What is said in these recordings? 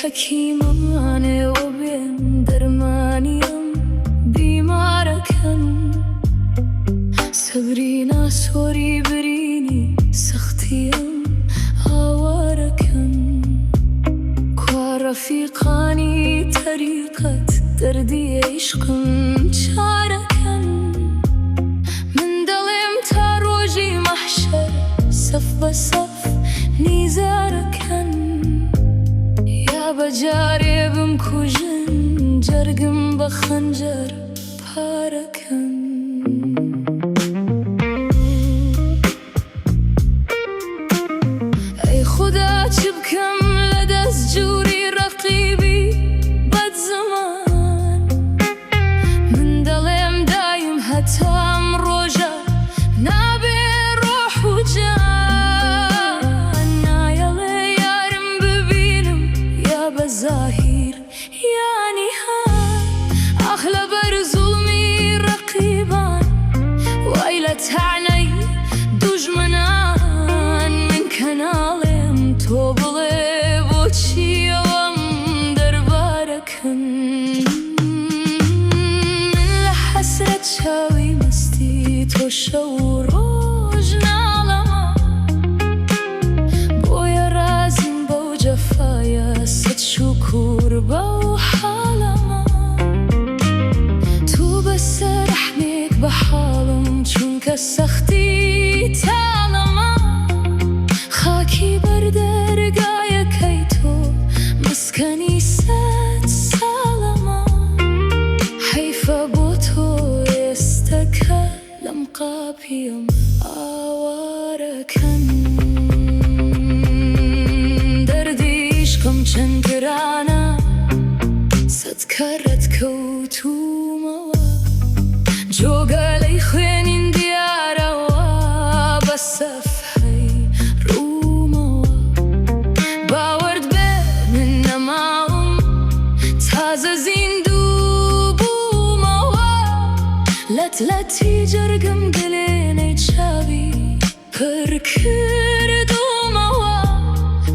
حكيمانه وبين درمانيم بیمارکن صبرینا سوری برینی سختیم آوارکن که رفیقانی طریقت دردی عشقم چارکن من دلم تا روزی محشر صف بصف نیزارکن یا بجاری بم کجن جرگم بخنجر پارکن ای خدا چه بکم لدست جوری رقیبی بد زمان من دلم دایم حتی امروجا نبی روح و جان نایله یارم ببینم یا بظاهر یعنی ها اغلب ظلمی رقیبان ویلت عنی دجمنان من کنالم تو بله و چیم دربارکن من لحسرت شوی مستی تو شو روز نالما بویا رازم بو جفایا ست شکر بو حالما تو بسرح میک بحالم چونکه سختی تعلما خاکی بردرگای کی تو مسکنی ست سالما حیف بو تو استکلم قابیم آوارکن دردی عشقم چند گرانه صد کرت کوتو موا جوگلی خوینین دیاره و بصفحی رو موا باورد به من نمام تازه زیندو بو موا لتی جرگم گلینی چاوی پر کردو موا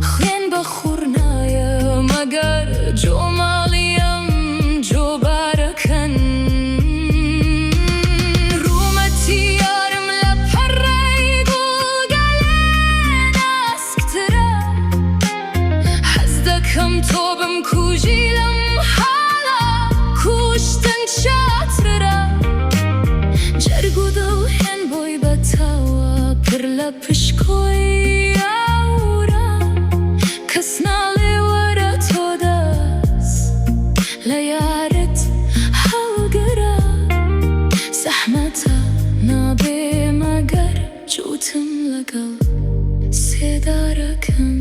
خوین بخور نایا مگر جمالیم جو بارکن رومتی یارم لپری گلگلین اسکتره حزدکم تو بم کوجیلم حالا کوشتن چاتره جرگو دو هن بوی بتاوا پر لپشکوی آورا کس نالی ورا تو دست لیارت هلگره زحمتا نبی مگر جوتم لگل سیدارکن